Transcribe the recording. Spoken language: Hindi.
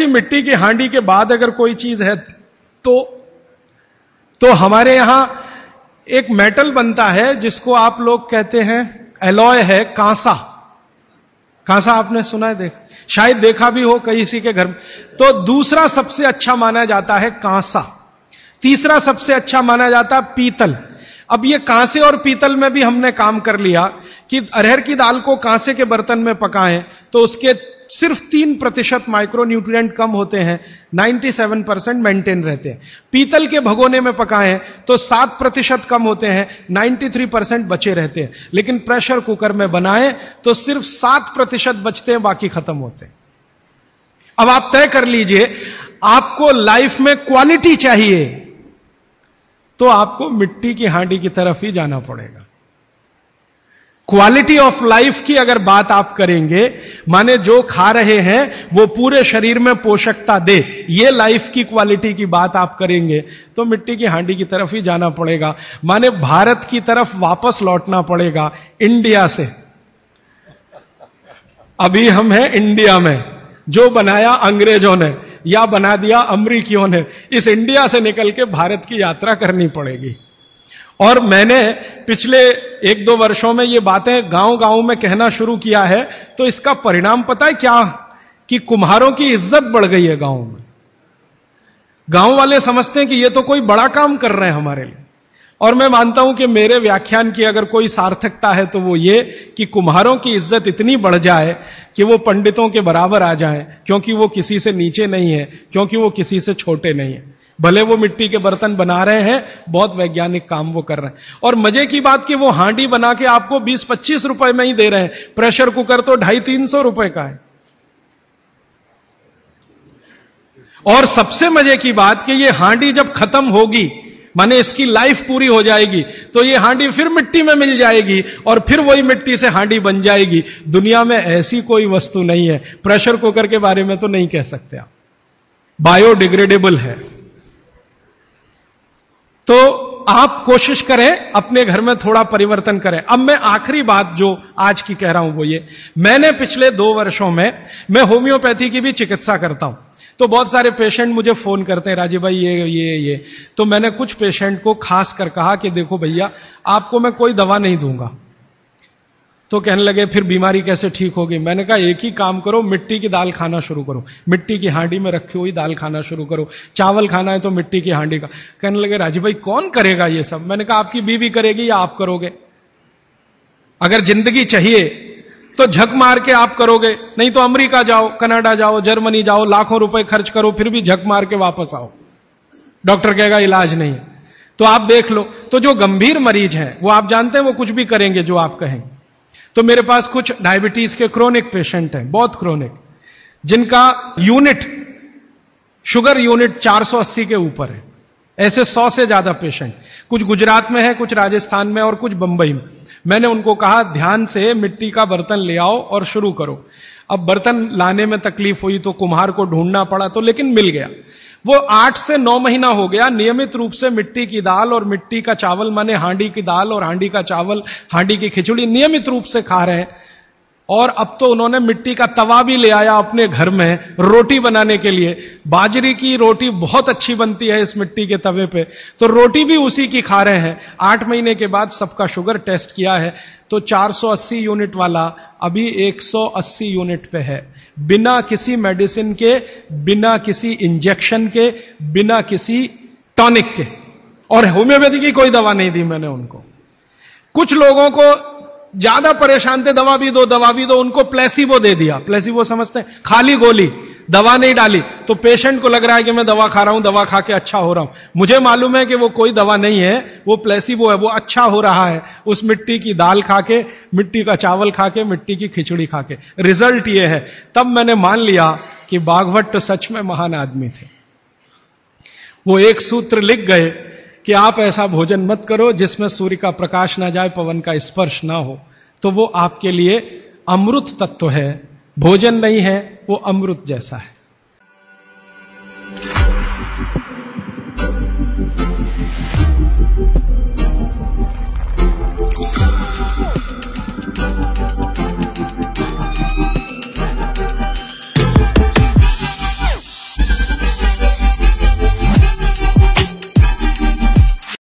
मिट्टी की हांडी के बाद अगर कोई चीज है तो हमारे यहां एक मेटल बनता है जिसको आप लोग कहते हैं एलॉय है, कांसा। कांसा आपने सुना है, शायद देखा भी हो किसी के घर में। तो दूसरा सबसे अच्छा माना जाता है कांसा, तीसरा सबसे अच्छा माना जाता है पीतल। अब ये कांसे और पीतल में भी हमने काम कर लिया कि अरहर की दाल को कांसे के बर्तन में पकाएं तो उसके सिर्फ 3% माइक्रोन्यूट्रिएंट कम होते हैं, 97% मेंटेन रहते हैं। पीतल के भगोने में पकाएं तो 7% कम होते हैं, 93% बचे रहते हैं। लेकिन प्रेशर कुकर में बनाएं तो सिर्फ 7% बचते हैं, बाकी खत्म होते हैं। अब आप तय कर लीजिए, आपको लाइफ में क्वालिटी चाहिए तो आपको मिट्टी की हांडी की तरफ ही जाना पड़ेगा। क्वालिटी ऑफ लाइफ की अगर बात आप करेंगे, माने जो खा रहे हैं वो पूरे शरीर में पोषकता दे, ये लाइफ की क्वालिटी की बात आप करेंगे तो मिट्टी की हांडी की तरफ ही जाना पड़ेगा। माने भारत की तरफ वापस लौटना पड़ेगा इंडिया से। अभी हम हैं इंडिया में, जो बनाया अंग्रेजों ने या बना दिया अमरीकियों ने। इस इंडिया से निकल के भारत की यात्रा करनी पड़ेगी। और मैंने पिछले 1-2 वर्षों में ये बातें गांव-गांव में कहना शुरू किया है, तो इसका परिणाम पता है क्या? कि कुम्हारों की इज्जत बढ़ गई है गांव में। गांव वाले समझते हैं कि ये तो कोई बड़ा काम कर रहे हैं हमारे लिए। और मैं मानता हूं कि मेरे व्याख्यान की अगर कोई सार्थकता है तो वो ये कि कुम्हारों की इज्जत इतनी बढ़ जाए कि वो पंडितों के बराबर आ जाएं, क्योंकि वो किसी से नीचे नहीं है, क्योंकि वो किसी से छोटे नहीं है। भले वो मिट्टी के बर्तन बना रहे हैं, बहुत वैज्ञानिक काम वो कर रहे हैं। और मजे की बात कि वो हांडी बना के आपको 20-25 रुपए में ही दे रहे हैं, प्रेशर कुकर तो 250-300 रुपए का है। और सबसे मजे की बात कि ये हांडी जब खत्म होगी, माने इसकी लाइफ पूरी हो जाएगी, तो ये हांडी फिर मिट्टी में मिल जाएगी और फिर वही मिट्टी से हांडी बन जाएगी। दुनिया में ऐसी कोई वस्तु नहीं है। प्रेशर कुकर के बारे में तो नहीं कह सकते आप, बायोडिग्रेडेबल है। तो आप कोशिश करें अपने घर में थोड़ा परिवर्तन करें। अब मैं आखिरी बात जो आज की कह रहा हूं वो ये, मैंने पिछले 2 वर्षों में मैं होम्योपैथी की भी चिकित्सा करता हूं। तो बहुत सारे पेशेंट मुझे फोन करते हैं, राजीव भाई ये। तो मैंने कुछ पेशेंट को खास कर कहा कि देखो भैया, आपको मैं कोई दवा नहीं दूंगा। तो कहने लगे फिर बीमारी कैसे ठीक होगी? मैंने कहा एक ही काम करो, मिट्टी की दाल खाना शुरू करो, मिट्टी की हांडी में रखी हुई दाल खाना शुरू करो। चावल खाना है तो मिट्टी की हांडी का। कहने लगे राजीव भाई कौन करेगा ये सब? मैंने कहा आपकी बीवी करेगी या आप करोगे? अगर जिंदगी चाहिए तो झक मार के आप करोगे, नहीं तो अमेरिका जाओ, कनाडा जाओ, जर्मनी जाओ, लाखों रुपए खर्च करो, फिर भी झक मार के वापस आओ, डॉक्टर कहेगा इलाज नहीं है। तो आप देख लो, तो जो गंभीर मरीज हैं वो आप जानते हैं वो कुछ भी करेंगे जो आप कहेंगे। तो मेरे पास कुछ डायबिटीज के क्रोनिक पेशेंट हैं, बहुत क्रोनिक, जिनका यूनिट, शुगर यूनिट 480 के ऊपर है। ऐसे 100 से ज्यादा पेशेंट, कुछ गुजरात में है, कुछ राजस्थान में और कुछ बंबई में। मैंने उनको कहा ध्यान से मिट्टी का बर्तन ले आओ और शुरू करो। अब बर्तन लाने में तकलीफ हुई तो कुम्हार को ढूंढना पड़ा, तो लेकिन मिल गया। वो 8 से 9 महीना हो गया नियमित रूप से मिट्टी की दाल और मिट्टी का चावल, माने हांडी की दाल और हांडी का चावल, हांडी की खिचड़ी नियमित रूप से खा रहे हैं। और अब तो उन्होंने मिट्टी का तवा भी ले आया अपने घर में रोटी बनाने के लिए। बाजरी की रोटी बहुत अच्छी बनती है इस मिट्टी के तवे पे, तो रोटी भी उसी की खा रहे हैं। 8 महीने के बाद सबका शुगर टेस्ट किया है तो 480 यूनिट वाला अभी 180 यूनिट पे है, बिना किसी मेडिसिन के, बिना किसी इंजेक्शन के, बिना किसी टॉनिक के। और होम्योपैथी की कोई दवा नहीं दी मैंने उनको। कुछ लोगों को ज्यादा परेशान थे, दवा भी दो, उनको प्लेसिबो दे दिया। प्लेसिबो समझते हैं, खाली गोली, दवा नहीं डाली। तो पेशेंट को लग रहा है कि मैं दवा खा रहा हूं, दवा खा के अच्छा हो रहा हूं। मुझे मालूम है कि वो कोई दवा नहीं है, वो प्लेसिबो है, वो अच्छा हो रहा है उस मिट्टी की दाल खा के, मिट्टी का चावल खा के, मिट्टी की खिचड़ी खा के। रिजल्ट ये है। तब मैंने मान लिया कि बागभट्ट सच में महान आदमी थे। वो एक सूत्र लिख गए कि आप ऐसा भोजन मत करो जिसमें सूर्य का प्रकाश ना जाए, पवन का स्पर्श ना हो। तो वो आपके लिए अमृत तत्व है, भोजन नहीं है, वो अमृत जैसा है।